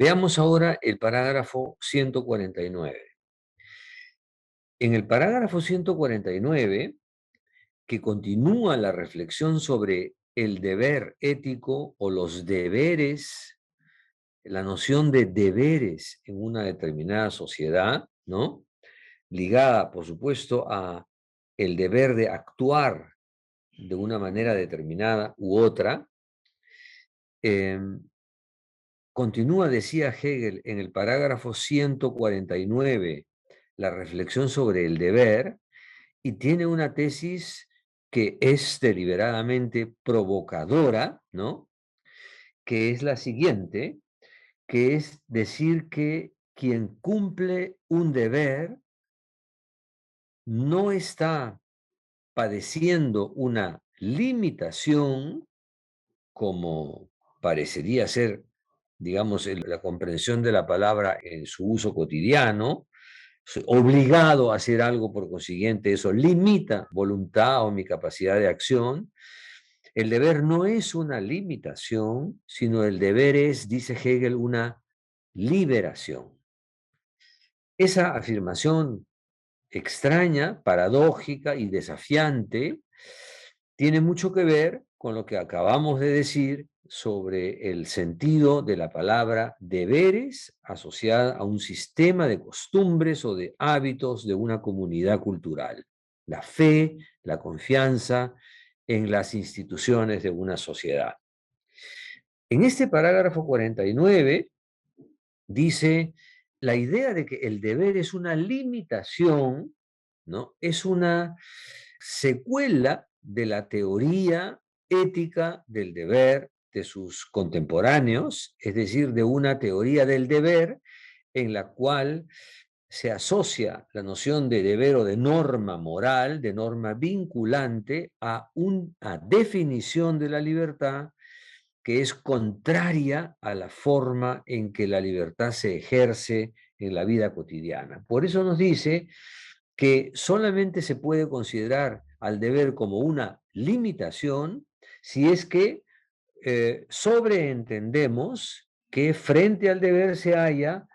Veamos ahora el parágrafo 149. En el parágrafo 149, que continúa la reflexión sobre el deber ético o los deberes, la noción de deberes en una determinada sociedad, ¿no? Ligada, por supuesto, a el deber de actuar de una manera determinada u otra. Continúa, decía Hegel en el parágrafo 149, la reflexión sobre el deber, y tiene una tesis que es deliberadamente provocadora, ¿no? Que es la siguiente, que es decir que quien cumple un deber no está padeciendo una limitación, como parecería ser, digamos, la comprensión de la palabra en su uso cotidiano, obligado a hacer algo, por consiguiente, eso limita voluntad o mi capacidad de acción. El deber no es una limitación, sino el deber es, dice Hegel, una liberación. Esa afirmación extraña, paradójica y desafiante tiene mucho que ver con lo que acabamos de decir sobre el sentido de la palabra deberes asociada a un sistema de costumbres o de hábitos de una comunidad cultural. La fe, la confianza en las instituciones de una sociedad. En este parágrafo 49 dice, la idea de que el deber es una limitación, ¿no? Es una secuela de la teoría ética del deber de sus contemporáneos, es decir, de una teoría del deber en la cual se asocia la noción de deber o de norma moral, de norma vinculante, a una definición de la libertad que es contraria a la forma en que la libertad se ejerce en la vida cotidiana. Por eso nos dice que solamente se puede considerar al deber como una limitación si es que sobreentendemos que frente al deber se halla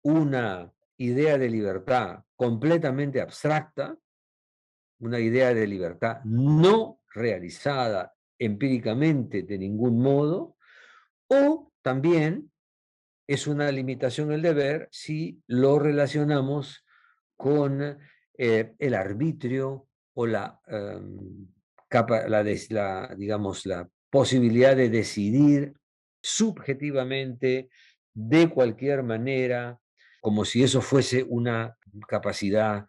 una idea de libertad completamente abstracta, una idea de libertad no realizada empíricamente de ningún modo, o también es una limitación el deber si lo relacionamos con el arbitrio o digamos, la posibilidad de decidir subjetivamente, de cualquier manera, como si eso fuese una capacidad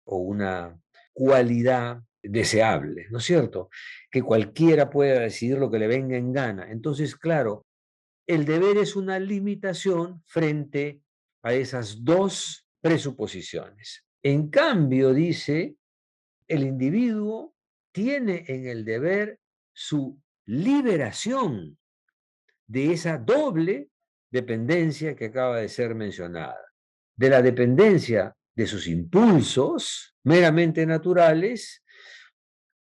o una cualidad deseable, ¿no es cierto? Que cualquiera pueda decidir lo que le venga en gana. Entonces, claro, el deber es una limitación frente a esas dos presuposiciones. En cambio, dice, el individuo tiene en el deber su liberación de esa doble dependencia que acaba de ser mencionada, de la dependencia de sus impulsos meramente naturales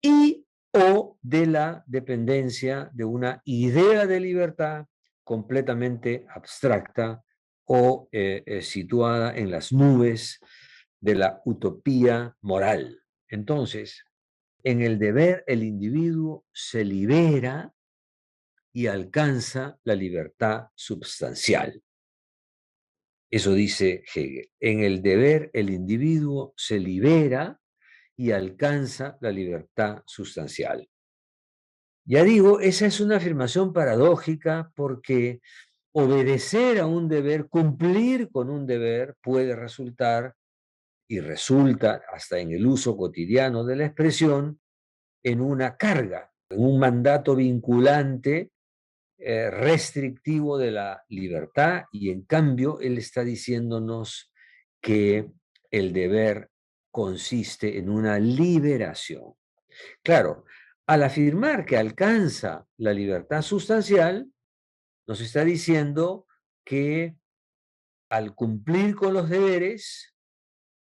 y o de la dependencia de una idea de libertad completamente abstracta o situada en las nubes de la utopía moral. Entonces, en el deber el individuo se libera y alcanza la libertad substancial. Eso dice Hegel. En el deber el individuo se libera y alcanza la libertad sustancial. Ya digo, esa es una afirmación paradójica porque obedecer a un deber, cumplir con un deber, puede resultar, y resulta hasta en el uso cotidiano de la expresión, en una carga, en un mandato vinculante, restrictivo de la libertad, y en cambio él está diciéndonos que el deber consiste en una liberación. Claro, al afirmar que alcanza la libertad sustancial, nos está diciendo que al cumplir con los deberes,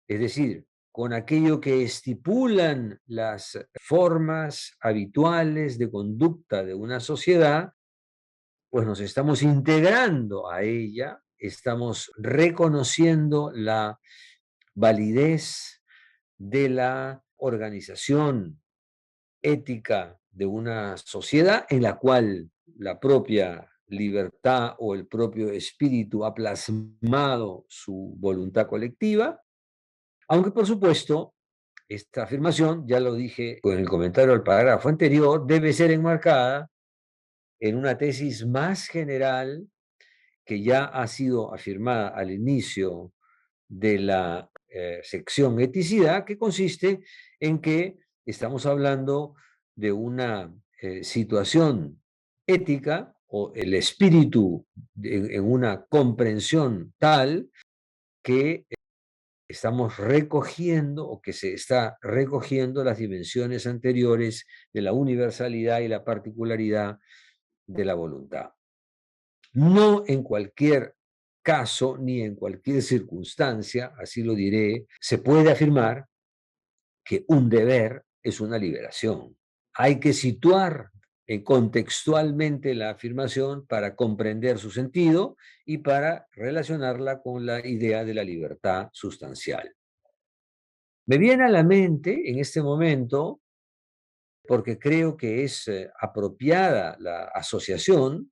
es decir, con aquello que estipulan las formas habituales de conducta de una sociedad, pues nos estamos integrando a ella, estamos reconociendo la validez de la organización ética de una sociedad en la cual la propia libertad o el propio espíritu ha plasmado su voluntad colectiva, aunque por supuesto esta afirmación, ya lo dije en el comentario al parágrafo anterior, debe ser enmarcada en una tesis más general que ya ha sido afirmada al inicio de la sección eticidad, que consiste en que estamos hablando de una situación ética o el espíritu en una comprensión tal que estamos recogiendo o que se está recogiendo las dimensiones anteriores de la universalidad y la particularidad de la voluntad. No en cualquier caso ni en cualquier circunstancia, así lo diré, se puede afirmar que un deber es una liberación. Hay que situar contextualmente la afirmación para comprender su sentido y para relacionarla con la idea de la libertad sustancial. Me viene a la mente en este momento, porque creo que es apropiada la asociación,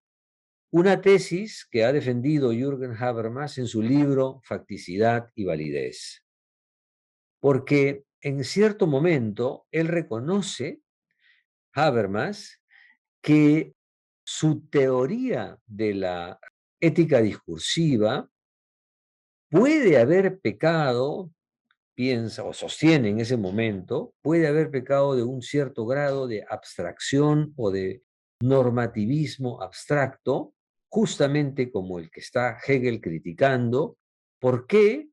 una tesis que ha defendido Jürgen Habermas en su libro Facticidad y Validez. Porque en cierto momento él reconoce, Habermas, que su teoría de la ética discursiva puede haber pecado, piensa o sostiene en ese momento, puede haber pecado de un cierto grado de abstracción o de normativismo abstracto, justamente como el que está Hegel criticando. ¿Por qué?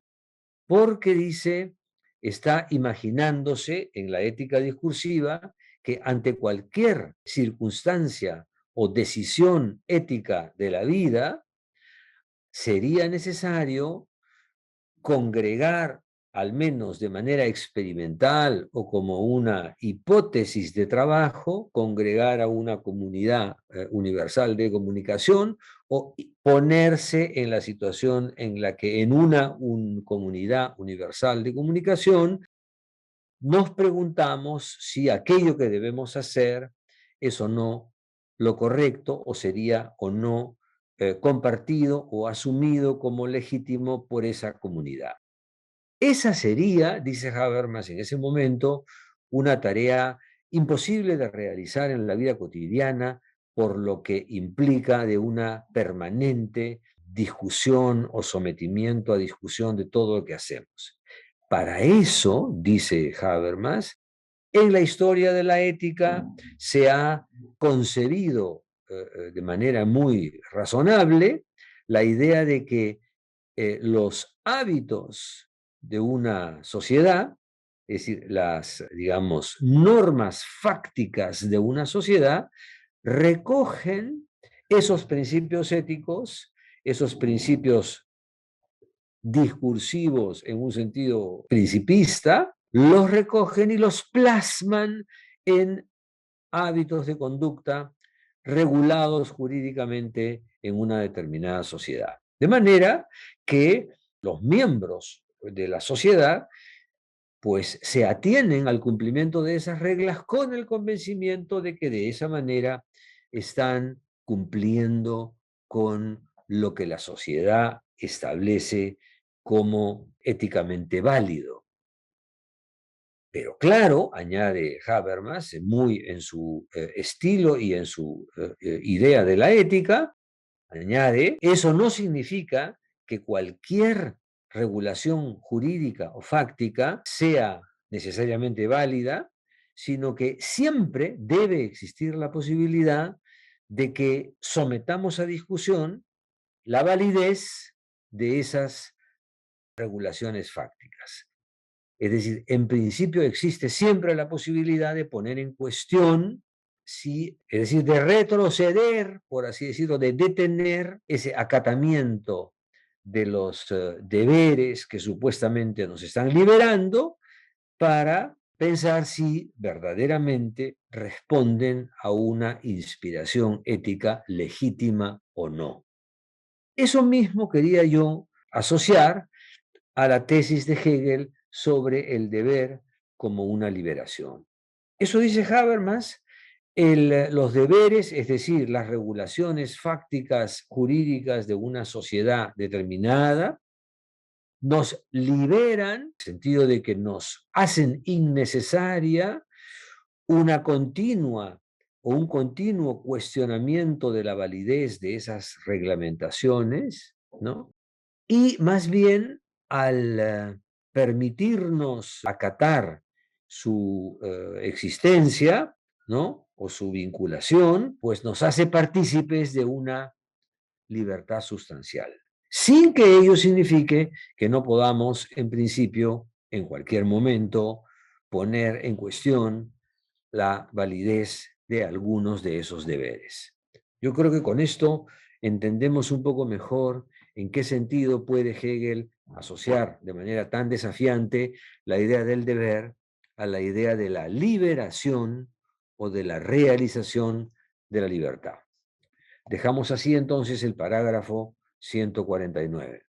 Porque dice, está imaginándose en la ética discursiva que ante cualquier circunstancia o decisión ética de la vida, sería necesario congregar, al menos de manera experimental o como una hipótesis de trabajo, congregar a una comunidad universal de comunicación o ponerse en la situación en la que en una comunidad universal de comunicación nos preguntamos si aquello que debemos hacer es o no lo correcto o sería o no compartido o asumido como legítimo por esa comunidad. Esa sería, dice Habermas en ese momento, una tarea imposible de realizar en la vida cotidiana por lo que implica de una permanente discusión o sometimiento a discusión de todo lo que hacemos. Para eso, dice Habermas, en la historia de la ética se ha concebido de manera muy razonable la idea de que los hábitos de una sociedad, es decir, las, digamos, normas fácticas de una sociedad, recogen esos principios éticos, esos principios discursivos en un sentido principista, los recogen y los plasman en hábitos de conducta regulados jurídicamente en una determinada sociedad. De manera que los miembros de la sociedad pues se atienen al cumplimiento de esas reglas con el convencimiento de que de esa manera están cumpliendo con lo que la sociedad establece como éticamente válido. Pero claro, añade Habermas, muy en su estilo y en su idea de la ética, añade, eso no significa que cualquier regulación jurídica o fáctica sea necesariamente válida, sino que siempre debe existir la posibilidad de que sometamos a discusión la validez de esas regulaciones fácticas. Es decir, en principio existe siempre la posibilidad de poner en cuestión, si, es decir, de retroceder, por así decirlo, de detener ese acatamiento de los deberes que supuestamente nos están liberando para pensar si verdaderamente responden a una inspiración ética legítima o no. Eso mismo quería yo asociar a la tesis de Hegel sobre el deber como una liberación. Eso dice Habermas, los deberes, es decir, las regulaciones fácticas jurídicas de una sociedad determinada, nos liberan, en el sentido de que nos hacen innecesaria una continua o un continuo cuestionamiento de la validez de esas reglamentaciones, ¿no? Y más bien al permitirnos acatar su existencia, ¿no? O su vinculación, pues nos hace partícipes de una libertad sustancial, sin que ello signifique que no podamos, en principio, en cualquier momento, poner en cuestión la validez de algunos de esos deberes. Yo creo que con esto entendemos un poco mejor en qué sentido puede Hegel asociar de manera tan desafiante la idea del deber a la idea de la liberación o de la realización de la libertad. Dejamos así entonces el parágrafo 149.